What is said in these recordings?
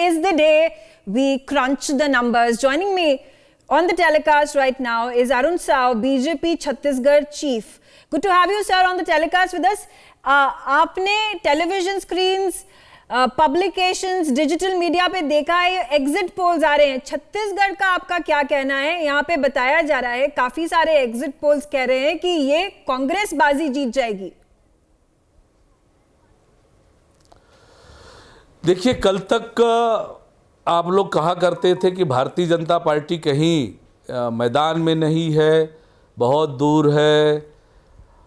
is the day we crunch the numbers. Joining me on the telecast right now is Arun Sao, BJP Chhattisgarh chief. Good to have you, sir, on the telecast with us. आपने television screens, publications, digital media पे देखा है exit polls आ रहे हैं. छत्तीसगढ़ का आपका क्या कहना है? यहाँ पे बताया जा रहा है, काफी सारे एग्जिट पोल्स कह रहे हैं कि ये कांग्रेस बाजी जीत जाएगी. देखिए, कल तक आप लोग कहा करते थे कि भारतीय जनता पार्टी कहीं मैदान में नहीं है, बहुत दूर है.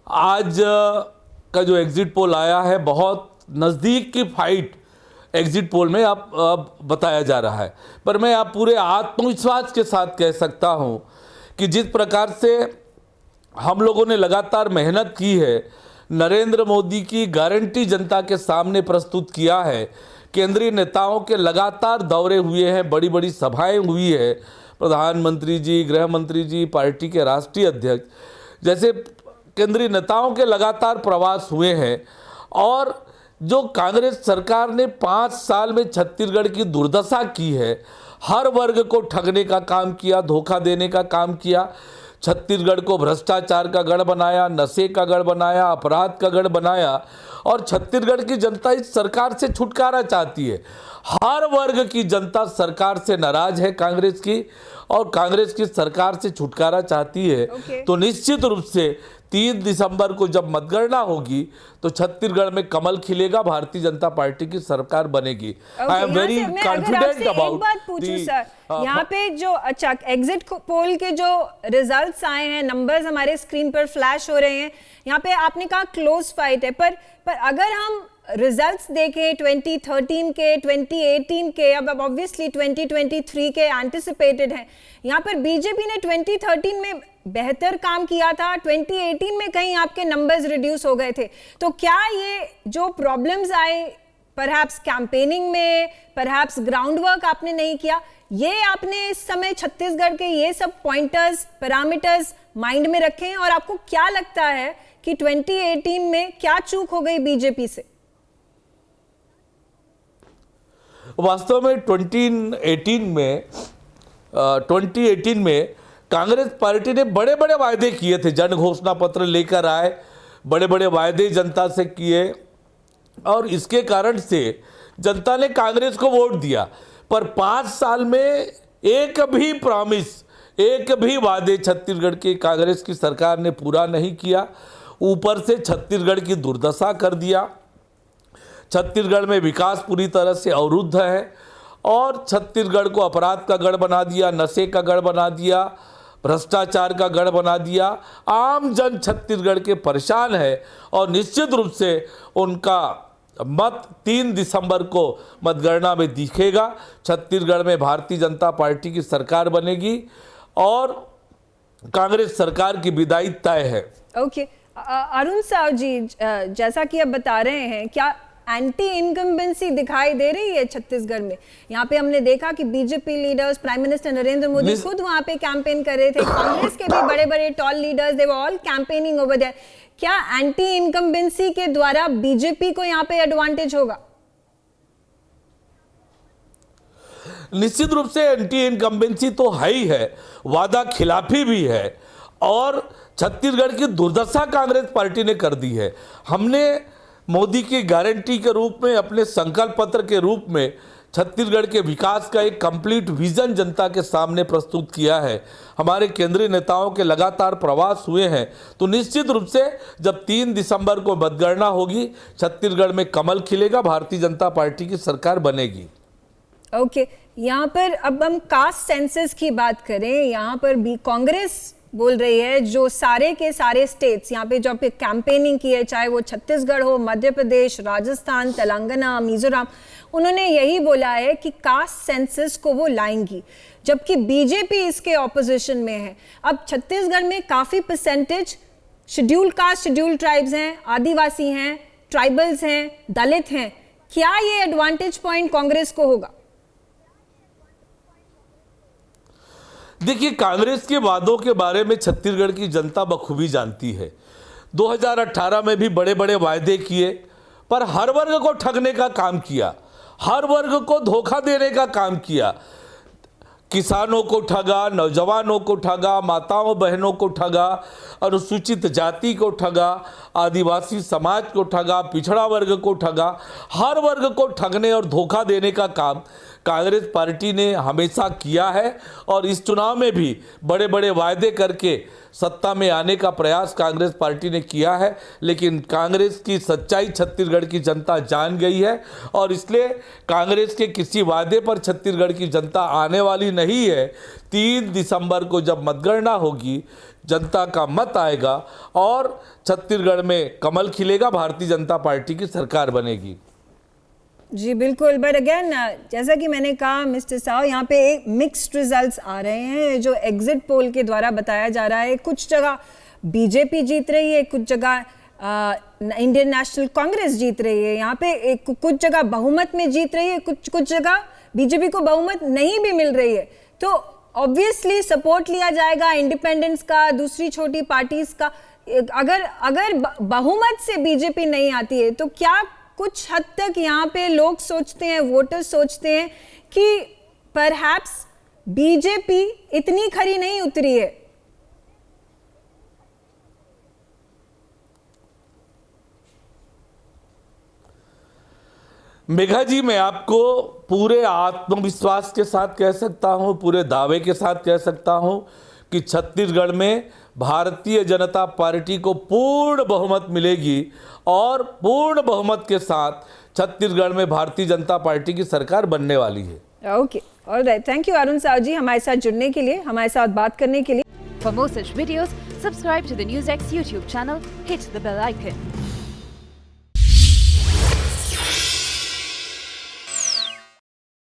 आज का जो एग्जिट पोल आया है, बहुत नज़दीक की फाइट एग्जिट पोल में आप बताया जा रहा है. पर मैं आप पूरे आत्मविश्वास के साथ कह सकता हूं कि जिस प्रकार से हम लोगों ने लगातार मेहनत की है, नरेंद्र मोदी की गारंटी जनता के सामने प्रस्तुत किया है, केंद्रीय नेताओं के लगातार दौरे हुए हैं, बड़ी बड़ी सभाएं हुई है, प्रधानमंत्री जी, गृह मंत्री जी, पार्टी के राष्ट्रीय अध्यक्ष जैसे केंद्रीय नेताओं के लगातार प्रवास हुए हैं. और जो कांग्रेस सरकार ने 5 साल में छत्तीसगढ़ की दुर्दशा की है, हर वर्ग को ठगने का काम किया, धोखा देने का काम किया, छत्तीसगढ़ को भ्रष्टाचार का गढ़ बनाया, नशे का गढ़ बनाया, अपराध का गढ़ बनाया. और छत्तीसगढ़ की जनता इस सरकार से छुटकारा चाहती है. हर वर्ग की जनता सरकार से नाराज है कांग्रेस की, और कांग्रेस की सरकार से छुटकारा चाहती है. तो निश्चित रूप से 3 दिसंबर को जब मतगणना होगी तो छत्तीसगढ़ में कमल खिलेगा, भारतीय जनता पार्टी की सरकार बनेगी. I am very confident about. एक बात पूछूं सर, यहाँ पे जो अच्छा एग्जिट पोल के जो रिजल्ट्स आए हैं, नंबर्स हमारे स्क्रीन पर फ्लैश हो रहे हैं, यहाँ पे आपने कहा क्लोज फाइट है, पर अगर हम रिजल्ट्स देखें 2013 के, 2018 के, अब ऑब्वियसली 2023 के एंटिसिपेटेड हैं. यहाँ पर बीजेपी ने 2013 में बेहतर काम किया था, 2018 में कहीं आपके नंबर्स रिड्यूस हो गए थे. तो क्या ये जो प्रॉब्लम्स आए, परहैप्स कैंपेनिंग में, परहैप्स ग्राउंड वर्क आपने नहीं किया, ये आपने इस समय छत्तीसगढ़ के ये सब पॉइंटर्स, पैरामीटर्स माइंड में रखे हैं? और आपको क्या लगता है कि 2018 में क्या चूक हो गई बीजेपी से? वास्तव में 2018 में कांग्रेस पार्टी ने बड़े बड़े वायदे किए थे, जन घोषणा पत्र लेकर आए, बड़े बड़े वायदे जनता से किए, और इसके कारण से जनता ने कांग्रेस को वोट दिया. पर 5 साल में एक भी प्रॉमिस, एक भी वादे छत्तीसगढ़ की कांग्रेस की सरकार ने पूरा नहीं किया. ऊपर से छत्तीसगढ़ की दुर्दशा कर दिया. छत्तीसगढ़ में विकास पूरी तरह से अवरुद्ध है, और छत्तीसगढ़ को अपराध का गढ़ बना दिया, नशे का गढ़ बना दिया, भ्रष्टाचार का गढ़ बना दिया. आम जन छत्तीसगढ़ के परेशान है, और निश्चित रूप से उनका मत 3 दिसंबर को मतगणना में दिखेगा. छत्तीसगढ़ में भारतीय जनता पार्टी की सरकार बनेगी और कांग्रेस सरकार की विदाई तय है. ओके, अरुण साव जी, जैसा कि आप बता रहे हैं, क्या एंटी इनकम्बेंसी दिखाई दे रही है छत्तीसगढ़ में? यहाँ पे हमने देखा कि BJP leaders, prime minister Narendra Modi खुद वहाँ पे कैंपेन कर रहे थे, कांग्रेस के भी बड़े बड़े tall leaders, they were all campaigning over there. क्या एंटी इनकम्बेंसी के द्वारा बीजेपी को यहाँ पे एडवांटेज होगा? निश्चित रूप से एंटी इनकम्बेंसी तो है ही है, वादा खिलाफी भी है, और छत्तीसगढ़ की दुर्दशा कांग्रेस पार्टी ने कर दी है. हमने मोदी की गारंटी के रूप में, अपने संकल्प पत्र के रूप में छत्तीसगढ़ के विकास का एक कंप्लीट विजन जनता के सामने प्रस्तुत किया है. हमारे केंद्रीय नेताओं के लगातार प्रवास हुए हैं. तो निश्चित रूप से जब 3 दिसंबर को मतगणना होगी, छत्तीसगढ़ में कमल खिलेगा, भारतीय जनता पार्टी की सरकार बनेगी. ओके, यहाँ पर अब हम कास्ट सेंसस की बात करें. यहाँ पर भी कांग्रेस बोल रही है, जो सारे के सारे स्टेट्स यहाँ पे जो पे कैंपेनिंग की है, चाहे वो छत्तीसगढ़ हो, मध्य प्रदेश, राजस्थान, तेलंगाना, मिजोरम, उन्होंने यही बोला है कि कास्ट सेंसस को वो लाएंगी, जबकि बीजेपी इसके ऑपोजिशन में है. अब छत्तीसगढ़ में काफी percentage scheduled caste, scheduled tribes हैं, आदिवासी हैं, ट्राइबल्स हैं, दलित हैं. क्या ये एडवांटेज पॉइंट कांग्रेस को होगा? देखिए, कांग्रेस के वादों के बारे में छत्तीसगढ़ की जनता बखूबी जानती है. 2018 में भी बड़े बड़े वायदे किए, पर हर वर्ग को ठगने का काम किया, हर वर्ग को धोखा देने का काम किया। किसानों को ठगा, नौजवानों को ठगा, माताओं बहनों को ठगा, अनुसूचित जाति को ठगा, आदिवासी समाज को ठगा, पिछड़ा वर्ग को ठगा। हर वर्ग को ठगने और धोखा देने का काम कांग्रेस पार्टी ने हमेशा किया है और इस चुनाव में भी बड़े बड़े वायदे करके सत्ता में आने का प्रयास कांग्रेस पार्टी ने किया है। लेकिन कांग्रेस की सच्चाई छत्तीसगढ़ की जनता जान गई है और इसलिए कांग्रेस के किसी वायदे पर छत्तीसगढ़ की जनता आने वाली नहीं है। 3 दिसंबर को जब मतगणना होगी, जनता का मत आएगा और छत्तीसगढ़ में कमल खिलेगा, भारतीय जनता पार्टी की सरकार बनेगी। जी बिल्कुल, बट अगेन जैसा कि मैंने कहा मिस्टर साव, यहाँ पे एक मिक्स्ड रिजल्ट्स आ रहे हैं जो एग्जिट पोल के द्वारा बताया जा रहा है। कुछ जगह बीजेपी जीत रही है, कुछ जगह इंडियन नेशनल कांग्रेस जीत रही है, यहाँ पे कुछ जगह बहुमत में जीत रही है, कुछ जगह बीजेपी को बहुमत नहीं भी मिल रही है। तो ऑब्वियसली सपोर्ट लिया जाएगा इंडिपेंडेंस का, दूसरी छोटी पार्टीज का। अगर बहुमत से बीजेपी नहीं आती है तो क्या कुछ हद तक यहाँ पे लोग सोचते हैं, वोटर्स सोचते हैं कि परहैप्स बीजेपी इतनी खरी नहीं उतरी है? मेघा जी, मैं आपको पूरे आत्मविश्वास के साथ कह सकता हूं, पूरे दावे के साथ कह सकता हूं कि छत्तीसगढ़ में भारतीय जनता पार्टी को पूर्ण बहुमत मिलेगी और पूर्ण बहुमत के साथ छत्तीसगढ़ में भारतीय जनता पार्टी की सरकार बनने वाली है। Okay, all right, thank you Arun Sao ji हमारे साथ जुड़ने के लिए, हमारे साथ बात करने के लिए। For more such videos, subscribe to the NewsX YouTube channel, hit the bell icon.